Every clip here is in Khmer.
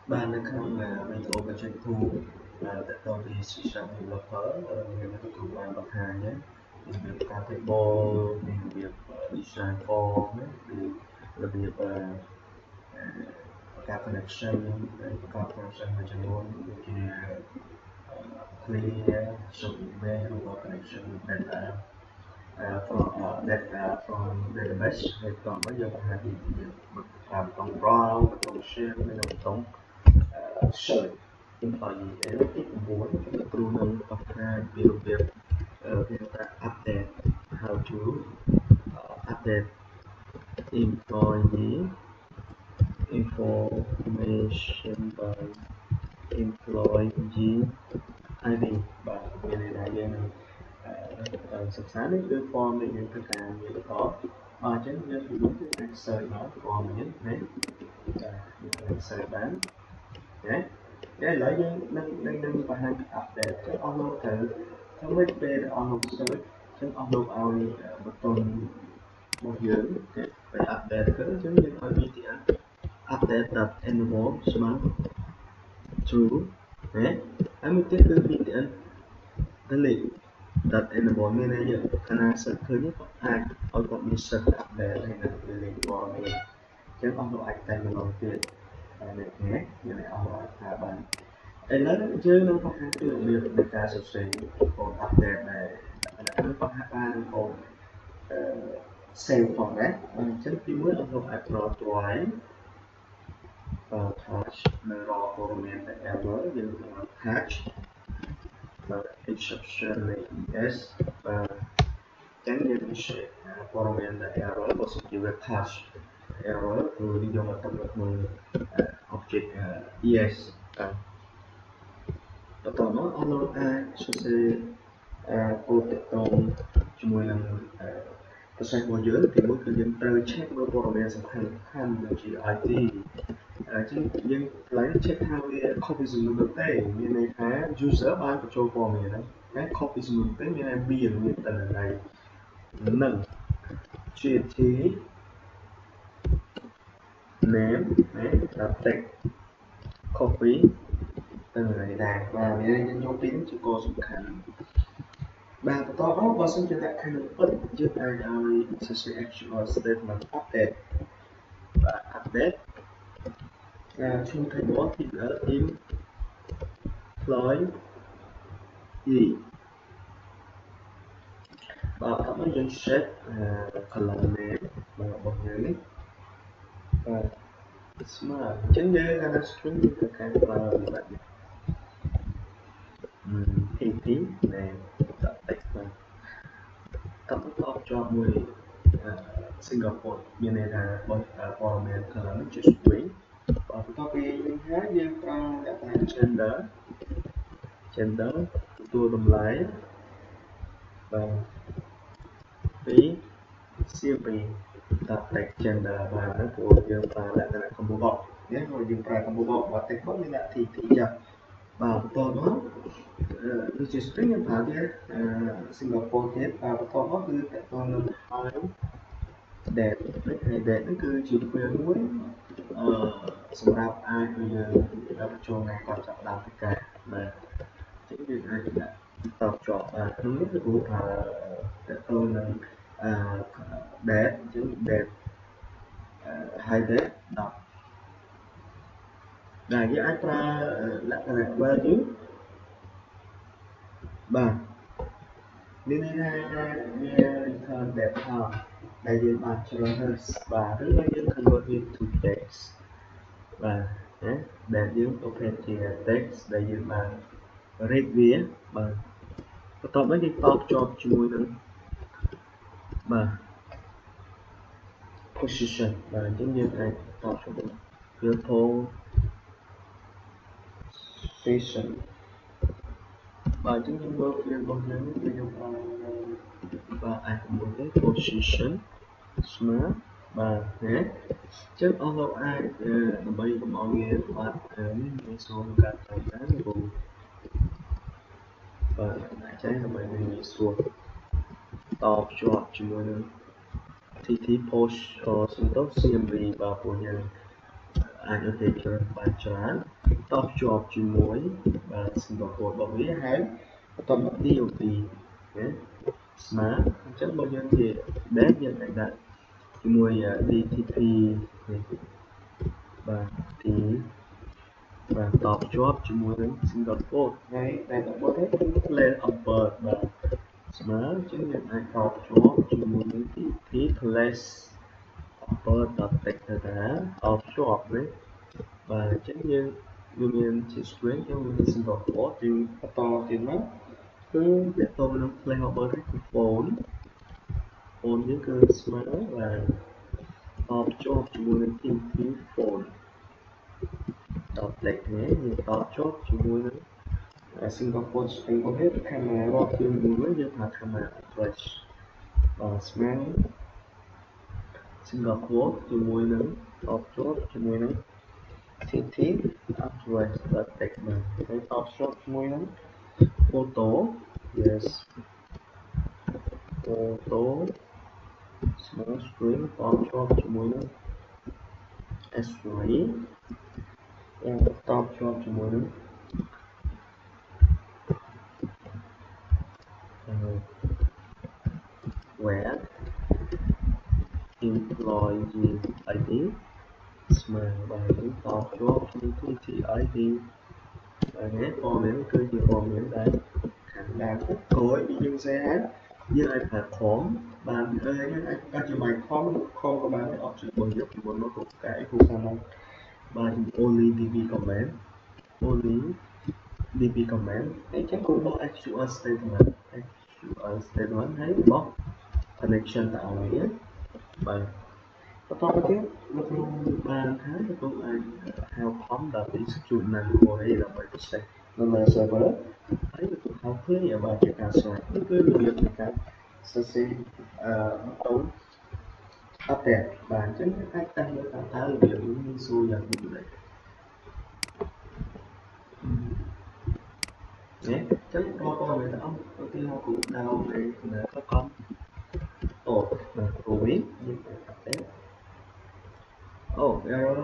Banនៅក្នុងវីដេអូបញ្ចេញធូរតទៅពី C# developer មាននៅទូបានបង្ហាញរបៀបការ table មានរបៀប design form របៀបការ connection ប្រកប connection មួយចំនួនដូចជា clear show image ឬ connection data from database ហើយបន្តមកយើងបង្ហាញពីការបង់ row បន្ធំ share និងបន្ធំ search employee ទី9គ្រូនឹងបង្ហាញពីរបៀបគេហៅថា update how to update employee information by employee ID បាទមានន័យថាយើងសិក្សានេះគឺ form ដែលយើងត្រូវការមានបន្តអញ្ចឹងយើងពីមុនគឺអាច search មក form នេះណាចាយើងអាច search បានណាតែឥឡូវយើងនឹងបង្ហាញពី update ចឹងអស់លោកត្រូវធ្វើម៉េចពេលអស់លោក search ចឹងអស់លោកឲ្យបតុនរបស់យើងទៅ update ទៅចឹងយើងឲ្យ VTN update.enable ស្មើ true ណាហើយមួយទៀតគឺ VTN delete enable មានន័យថាកាលណា search ឃើញក៏អាចឲ្យគាត់មាន search update ហើយនឹង delete ព័ត៌មានចឹងអស់លោកអាចតែម្ដងទៀតនេះណាយើងអស់លោកអាចថាបានឥឡូវយើងនឹងបង្ហាញពីរបៀបនៃការសរសេរកូដ update ដែរនឹងបង្ហាញបានកូដsave ផងដែរអញ្ចឹងទី1អស់លោកអាច draw try touch នៅរកព័ត៌មានតែ error យើងនឹង touch exception នៃ ES បាទចឹងយើង check ព័ត៌មានដែល error បើសិនជាវា touch error គឺយើងមកតាមនៅក្នុង object ES បាទបន្តមកអស់លោកអាចសរសេរគោលទាក់ទងជាមួយនឹងprocess របស់យើងទីមួយគឺយើងត្រូវ check មើលព័ត៌មានសំខាន់ដូចជា ID អញ្ចឹងយើង check ថាវា copy សំណួរទេមានន័យថា user បានបញ្ចូលព័ត៌មានហើយ copy សំណួរទេមានន័យមានតន័យនឹង GT name ណា text copy តន័យដែរបាទវាយើងយកពីនេះជាគោលសំខាន់បាទបន្តមកបើសិនជាលក្ខខណ្ឌពិតយើងអាចឲ្យសរសេរ actual statement update បាទ update ឈ្មោះ table PL employee បាទបន្តមកយើង set column name របស់យើងនេះបាទស្មើអញ្ចឹងយើងអាន string យើងត្រូវការប្រើវាបែបនេះpp name text បាទតបជាប់មួយ single quote មានន័យថាព័ត៌មាន column ជា string បន្ទាប់ពីនេះហើយយើងប្រើលក្ខណៈ gender ទទួលតម្លៃបាទពី CP text gender បាទព្រោះយើងប្រើលក្ខណៈ combo box នេះព្រោះយើងប្រើ combo box របស់ text box មានលក្ខណៈ TT ចាស់បាទបន្តមកដូចជា string យើងប្រើវា single quote ទៀតបាទបន្តមកគឺតើតើនឹង date ហើយ date នេះគឺជាពេលមួយសម្រាប់អាចឲ្យយើងបញ្ចូលថ្ងៃគាត់ចាប់ដើមពីការបាទអញ្ចឹងយើងអាចដាក់តបជាប់ក្នុងនេះគឺតើតើនឹងdate អញ្ចឹង date ហើយ date 10ដែលយើងអាចប្រើលក្ខណៈ value បាទមានន័យថាវា return data ដែលយើងបានជ្រើសរើសបាទឬក៏យើង convert it to text បាទណាដែលយើងប្រភេទជា text ដែលយើងបាន read វាបាទបន្ទាប់មកយើងតភ្ជាប់ជាមួយនឹងបាទ position បាទអញ្ចឹងយើងអាចតភ្ជាប់នឹង field position បាទអញ្ចឹងយើងមើល field របស់យើងគឺយើងបាទអាចមួយទេ position ស្មើបាទណាអញ្ចឹងអស់លោកអាចដើម្បីកុំឲ្យវាបាត់មានស្រួលក្នុងការតាមដានព្រោះបាទអាចដើម្បីវាងាយស្រួលតភ្ជាប់ជាមួយនឹង TT post សំដៅ CMV បាទព្រោះយើង អាចឲ្យគេច្រើនបានច្រើនតបជាប់ជាមួយសិង្ហបុរីរបស់វាហើយបន្ទាប់មក DOT ណាស្មើអញ្ចឹងបើយើងជា dash យើងអាចដាក់ជាមួយ DTP បាទ T បាទតបជាប់ជាមួយនឹង Singapore ហើយតែរបស់នេះគឺ Play Upper បាទស្មើអញ្ចឹងយើងអាចតបជាប់ជាមួយនឹង DT Place upper.text ទៅថាតបជាប់វិញបាទអញ្ចឹងយើងមានជា string យើងមាន Singapore ជាបន្តទៀតមកគឺតទៅនឹង Play Upper នេះគឺ phone យើងគឺស្មើបាទតបជាប់ជាមួយនឹង DT phone .text នេះយើងតបជាប់ជាមួយនឹង Singapore string របស់វាខាងណារាប់ជាមួយយើងហៅខាងណា address ស្មើ Singapore ជាមួយនឹងតបជាប់ជាមួយនឹង TT address.text ហ្នឹងហើយតបជាប់ជាមួយនឹង photo yes photo ស្មើ string តបជាប់ជាមួយនឹង S3 តបជាប់ជាមួយនឹងwhere employee ID ស្មើបាទយើងតបជាប់ជាមួយ TT ID ហើយនេះព័ត៌មានគឺជាព័ត៌មានដែលខាងដើមក្រោយយើងសេហើយយើងអាចប្រើ com បានហើយយើងអាចជា my com ក៏បានដែរ option របស់យើងពីមុនមកគូកែគូខាងហ្នឹងបាទ only db command only db command អញ្ចឹងគូបោះ SQL statement ហើយបោះ connection ទៅឲ្យវាបាទបន្តទៅទៀតលោកគ្រូបានថាលោកគ្រូអាចហៅ com ដើម្បី execute memory ដើម្បីទៅ check នៅលើ server ហើយលោកគ្រូហៅ clear បាទជាការស្វែងនេះគឺរបៀបនៃការសរសេរបូតupdate បាទអញ្ចឹងអាចតាំងលើតើរបៀបនេះមានសួរយ៉ាងដូចម្ដេចនេះចឹងរាល់ព័ត៌មានទាំងអស់ឧទាហរណ៍គ្រូដៅលេខនៅក្នុងកំអូនៅគ្រូវិញយើងអាច update អូ error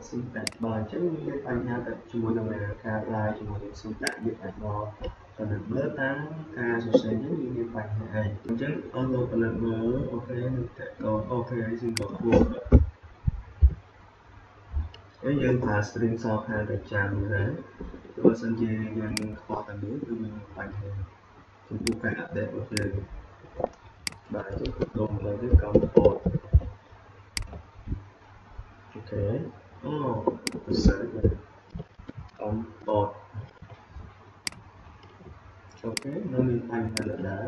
syntax បាទអញ្ចឹងមានបញ្ហាទៅជាមួយនឹងការឡាយជាមួយនឹង syntax យើងអាចមកពិនិត្យមើលតាមការសរសេរយើងមានបញ្ហាអីអញ្ចឹងអស់លោកពិនិត្យមើលអូខេនឹងតកអូខេហើយសិង្ហបុរីហើយយើងប្រើ string សរខាងទៅចាំដែរបើសិនជាយើងខ្វះតែមួយគឺមានបញ្ហាចំពោះការ update របស់យើងបាទអញ្ចឹងដូរមកទៅកំពតអូខេអូប្រសើរកំពតអូខេនៅមានបញ្ហាដែរ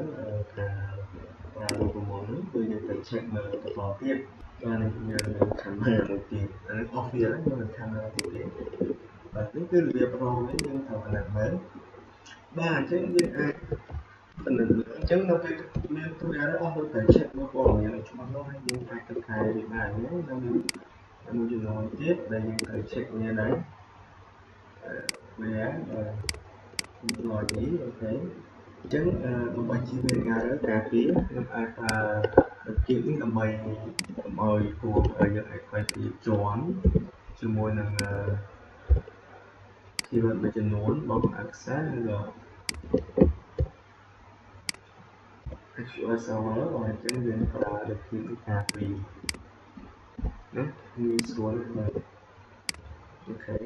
ការប្រើរូបមន្តនេះគឺយើងទៅ check មើលបន្តទៀតបាទនេះយើងមានខាងណាមួយទៀតអានេះ off វាហើយយើងមានខាងណាទៀតបាទនេះគឺរបៀបរងនេះយើងត្រូវពិនិត្យមើលបាទអញ្ចឹងយើងអាចពិនិត្យមើលអញ្ចឹងនៅពេលមានទូយ៉ាងអស់ទៅតែ check មើលព័ត៌មានឲ្យច្បាស់លាស់ហើយយើងអាចទៅខែវាបានណានៅមួយចំនួនទៀតដែលយើងត្រូវ check វាដែរវាemployee អូខេអញ្ចឹងដើម្បីជៀសវាងការការពារខ្ញុំអាចប្រើជានេះដើម្បីកុំឲ្យពួកយើងអាចខ្វែងពីជាន់ជាមួយនឹងkeyword មួយចំនួនរបស់ access ឬ SQL server អញ្ចឹងយើងប្រើដូចជាការពារណាងាយស្រួលបាទអូខេឥ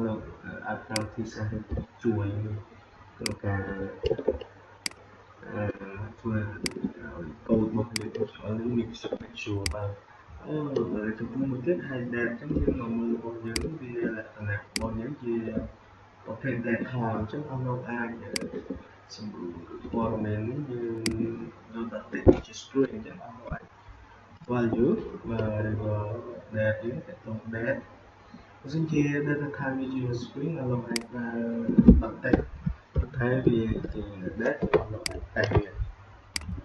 ឡូវactivity សាស្ត្រជួយក្នុងការធ្វើឲ្យកូដរបស់យើងឲ្យមានsure បាទចំពោះមួយទៀត hide data អញ្ចឹងយើងមកមើលរបស់យើងវាលក្ខណៈរបស់យើងជាប្រភេទ data អញ្ចឹងអស់លោកអាចសម្រួលព័ត៌មាននេះយើងយកទៅតិចជា string អញ្ចឹងអស់លោកអាច value បាទឬក៏ data យើងទៅក្នុង data បើសិនជា data type វាជា string អស់លោកអាចប្រើ text តែវាជា data អស់លោកអាច text វា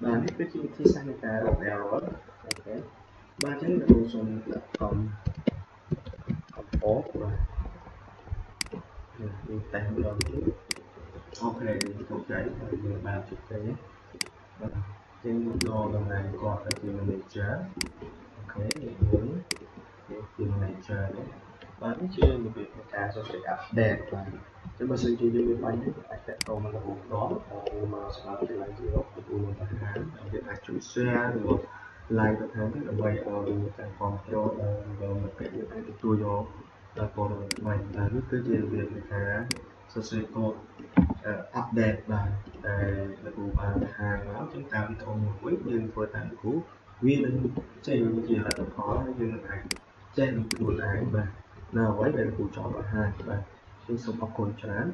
បាទនេះគឺជាវិធីសាស្ត្រនៃការរក error អូខេបាទអញ្ចឹងយើងសូមដាក់កំពតបាទយើងតែម្ដងទៀតអូខេជោគជ័យហើយយើងបានជោគជ័យបាទ trên đồ lần này còn là tìm manager. Ok, những tìm manager đấy và nó chưa một việc người ta sẽ update là chứ mà sinh chi như bánh update câu mà là một đó mà sao thì lại gì đó của mình phải hán việc actually share rồi like được hán rất là vậy người ta control rồi một cái người ta được tôi vô là còn là vậy là nước cứ chỉ việc người ta sẽ có update là là của hàng đó chúng ta bị thôn một quyết nhưng vừa tặng của viên trên gì là khó nhưng này trên của này và nào với đây là của chọn là hai và trên số bọc cồn chán